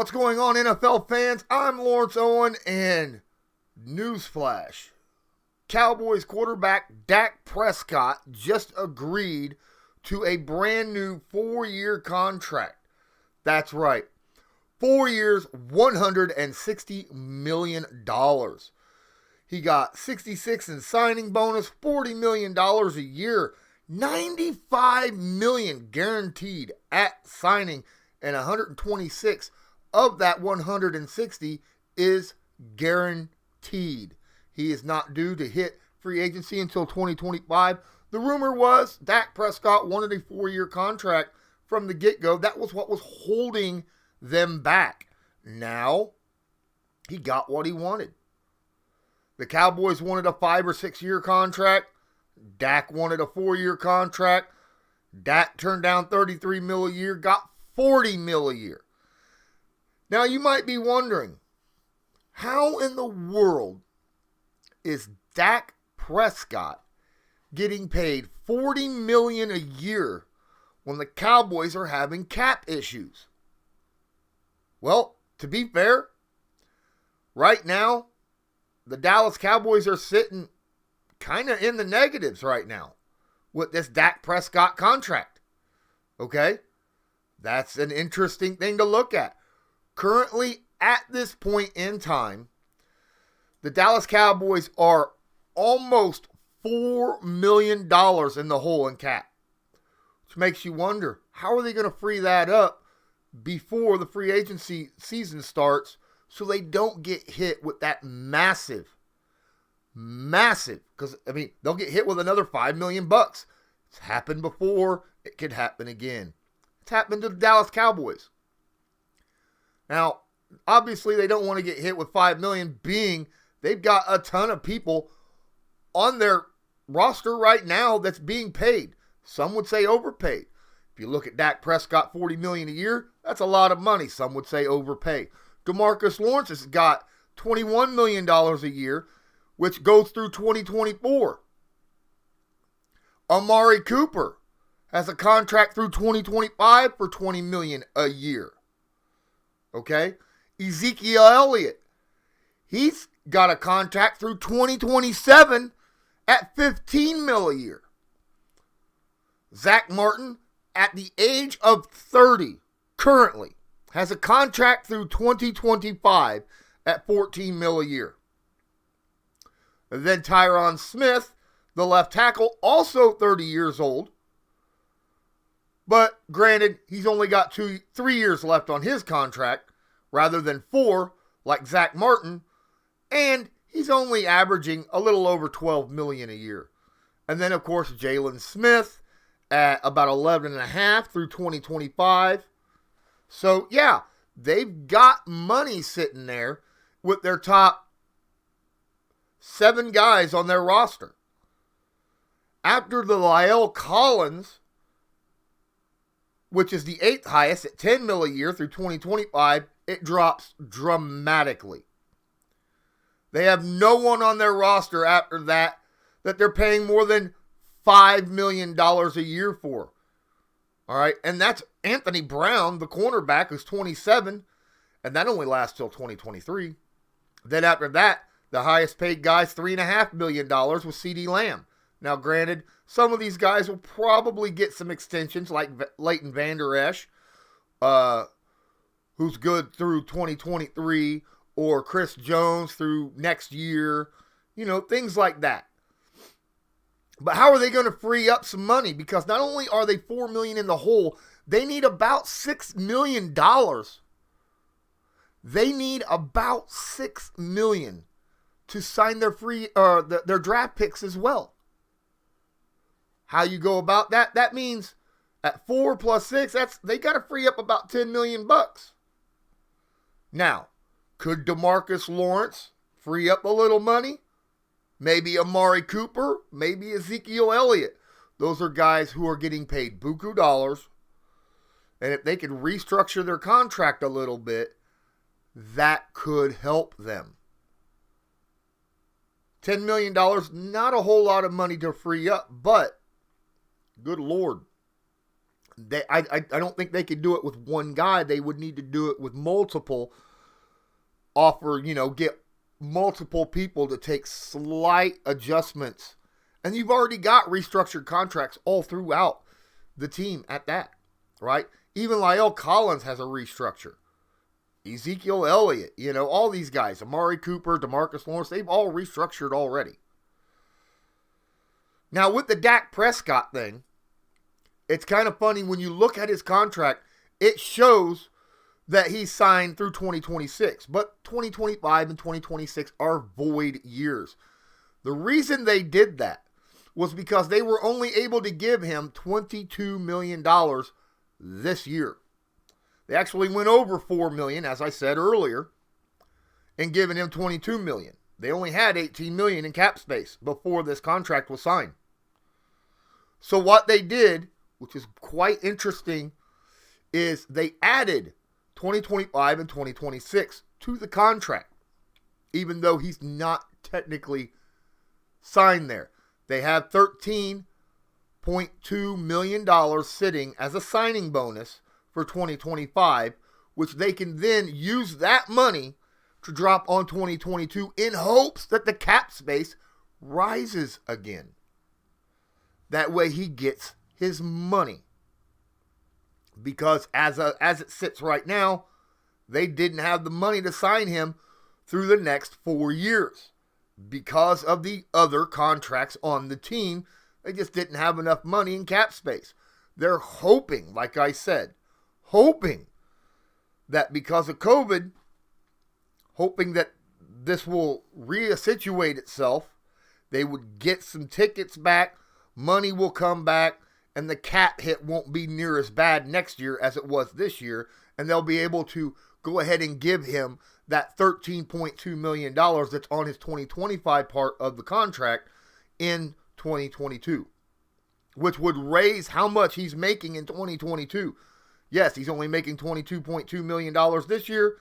What's going on, NFL fans? I'm Lawrence Owen, and newsflash. Cowboys quarterback Dak Prescott just agreed to a brand new 4-year contract. That's right. 4 years, $160 million. He got $66 in signing bonus, $40 million a year, $95 million guaranteed at signing, and $126 of that $160 is guaranteed. He is not due to hit free agency until 2025. The rumor was Dak Prescott wanted a 4-year contract from the get-go. That was what was holding them back. Now, he got what he wanted. The Cowboys wanted a 5 or 6 year contract. Dak wanted a 4-year contract. Dak turned down $33 million a year, got $40 million a year. Now, you might be wondering, how in the world is Dak Prescott getting paid $40 million a year when the Cowboys are having cap issues? Well, to be fair, right now, the Dallas Cowboys are sitting kind of in the negatives right now with this Dak Prescott contract. Okay? That's an interesting thing to look at. Currently, at this point in time, the Dallas Cowboys are almost $4 million in the hole in cap. Which makes you wonder, how are they going to free that up before the free agency season starts so they don't get hit with that massive, because, they'll get hit with another $5 million. It's happened before. It could happen again. It's happened to the Dallas Cowboys. Now, obviously, they don't want to get hit with $5 million, being they've got a ton of people on their roster right now that's being paid. Some would say overpaid. If you look at Dak Prescott, $40 million a year, that's a lot of money. Some would say overpay. DeMarcus Lawrence has got $21 million a year, which goes through 2024. Amari Cooper has a contract through 2025 for $20 million a year. Okay? Ezekiel Elliott, he's got a contract through 2027 at $15 million a year. Zach Martin, at the age of 30, currently, has a contract through 2025 at $14 million a year. And then Tyron Smith, the left tackle, also 30 years old. But granted, he's only got 3 years left on his contract rather than 4 like Zach Martin. And he's only averaging a little over $12 million a year. And then, of course, Jalen Smith at about $11.5 through 2025. So, yeah, they've got money sitting there with their top 7 guys on their roster. After the La'el Collins, which is the 8th highest at $10 million a year through 2025, it drops dramatically. They have no one on their roster after that they're paying more than $5 million a year for. All right, and that's Anthony Brown, the cornerback, who's 27, and that only lasts till 2023. Then after that, the highest paid guy's $3.5 million with CeeDee Lamb. Now, granted, some of these guys will probably get some extensions, like Leighton Vander Esch, who's good through 2023, or Chris Jones through next year, things like that. But how are they going to free up some money? Because not only are they $4 million in the hole, they need about $6 million. They need about $6 million to sign their their draft picks as well. How you go about that? That means at 4 plus 6, they got to free up about $10 million. Now, could DeMarcus Lawrence free up a little money? Maybe Amari Cooper, maybe Ezekiel Elliott. Those are guys who are getting paid buku dollars. And if they could restructure their contract a little bit, that could help them. $10 million, not a whole lot of money to free up, but good Lord, I don't think they could do it with one guy. They would need to do it with multiple. Offer, get multiple people to take slight adjustments. And you've already got restructured contracts all throughout the team at that, right? Even La'el Collins has a restructure. Ezekiel Elliott, all these guys, Amari Cooper, DeMarcus Lawrence, they've all restructured already. Now, with the Dak Prescott thing, it's kind of funny when you look at his contract, it shows that he signed through 2026, but 2025 and 2026 are void years. The reason they did that was because they were only able to give him $22 million this year. They actually went over $4 million, as I said earlier, and given him $22 million. They only had $18 million in cap space before this contract was signed. So what they did, which is quite interesting, is they added 2025 and 2026 to the contract, even though he's not technically signed there. They have $13.2 million sitting as a signing bonus for 2025, which they can then use that money to drop on 2022 in hopes that the cap space rises again. That way he gets his money. Because as it sits right now, they didn't have the money to sign him through the next 4 years. Because of the other contracts on the team, they just didn't have enough money in cap space. They're hoping, like I said, that because of COVID, hoping that this will resituate itself, they would get some tickets back, money will come back, and the cap hit won't be near as bad next year as it was this year, and they'll be able to go ahead and give him that $13.2 million that's on his 2025 part of the contract in 2022, which would raise how much he's making in 2022. Yes, he's only making $22.2 million this year,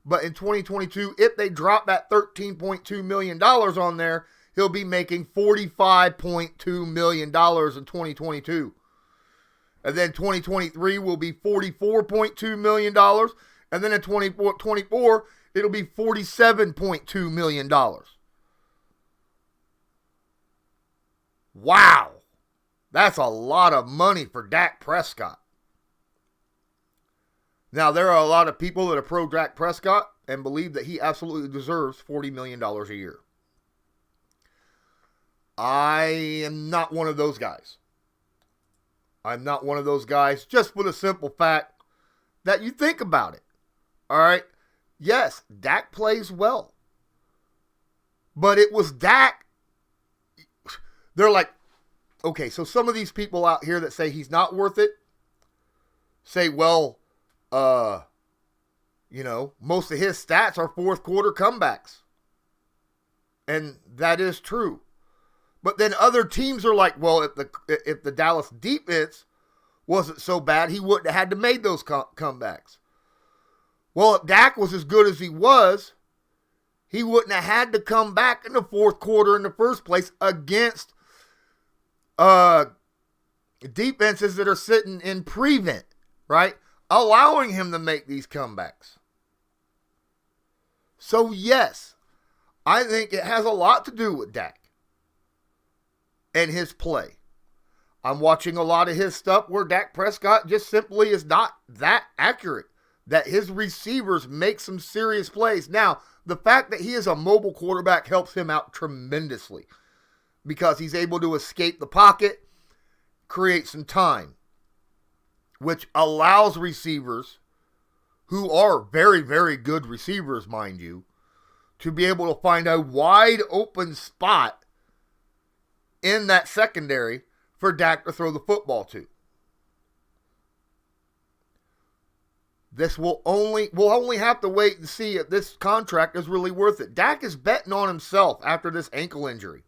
but in 2022, if they drop that $13.2 million on there, he'll be making $45.2 million in 2022. And then 2023 will be $44.2 million. And then in 2024, it'll be $47.2 million. Wow. That's a lot of money for Dak Prescott. Now, there are a lot of people that are pro Dak Prescott and believe that he absolutely deserves $40 million a year. I am not one of those guys. I'm not one of those guys just for the simple fact that you think about it. All right? Yes, Dak plays well. But it was Dak. They're like, okay, so some of these people out here that say he's not worth it say, well, most of his stats are fourth quarter comebacks. And that is true. But then other teams are like, well, if the Dallas defense wasn't so bad, he wouldn't have had to make those comebacks. Well, if Dak was as good as he was, he wouldn't have had to come back in the fourth quarter in the first place against defenses that are sitting in prevent, right? Allowing him to make these comebacks. So, yes, I think it has a lot to do with Dak and his play. I'm watching a lot of his stuff where Dak Prescott just simply is not that accurate, that his receivers make some serious plays. Now, the fact that he is a mobile quarterback helps him out tremendously because he's able to escape the pocket, create some time, which allows receivers who are very, very good receivers, mind you, to be able to find a wide open spot in that secondary for Dak to throw the football to. We'll only have to wait and see if this contract is really worth it. Dak is betting on himself after this ankle injury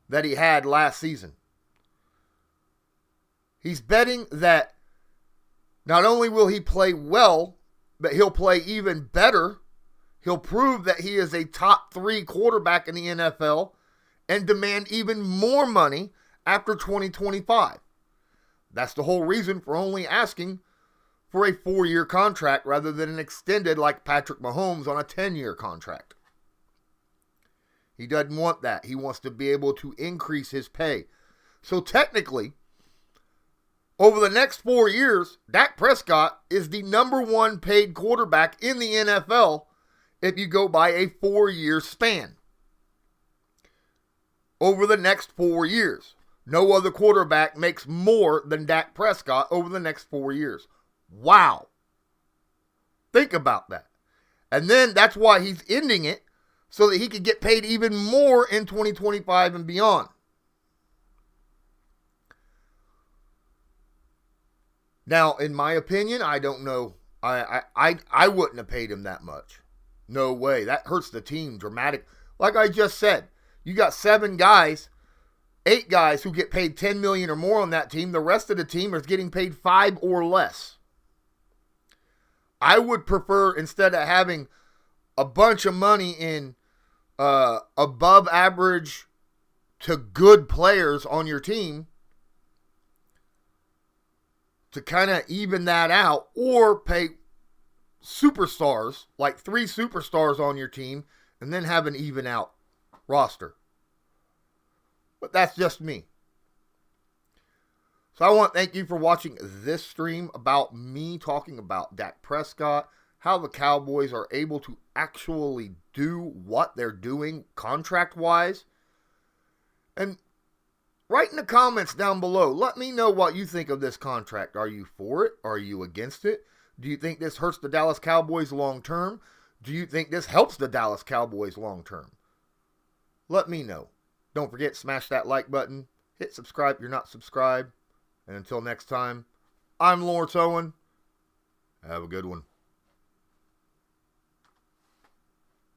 that he had last season. He's betting that not only will he play well, but he'll play even better. He'll prove that he is a top 3 quarterback in the NFL and demand even more money after 2025. That's the whole reason for only asking for a 4-year contract rather than an extended like Patrick Mahomes on a 10-year contract. He doesn't want that. He wants to be able to increase his pay. So technically, over the next 4 years, Dak Prescott is the number 1 paid quarterback in the NFL if you go by a 4-year span. Over the next 4 years. No other quarterback makes more than Dak Prescott over the next 4 years. Wow. Think about that. And then that's why he's ending it, so that he could get paid even more in 2025 and beyond. Now, in my opinion, I don't know. I wouldn't have paid him that much. No way. That hurts the team dramatic. Like I just said, you got 8 guys who get paid $10 million or more on that team. The rest of the team is getting paid $5 or less. I would prefer, instead of having a bunch of money in above average to good players on your team, to kind of even that out, or pay superstars, like 3 superstars on your team, and then have an even out roster. But that's just me. So I want to thank you for watching this stream about me talking about Dak Prescott, how the Cowboys are able to actually do what they're doing contract-wise. And write in the comments down below. Let me know what you think of this contract. Are you for it? Are you against it? Do you think this hurts the Dallas Cowboys long term? Do you think this helps the Dallas Cowboys long term? Let me know. Don't forget, smash that like button. Hit subscribe if you're not subscribed. And until next time, I'm Lawrence Owen. Have a good one.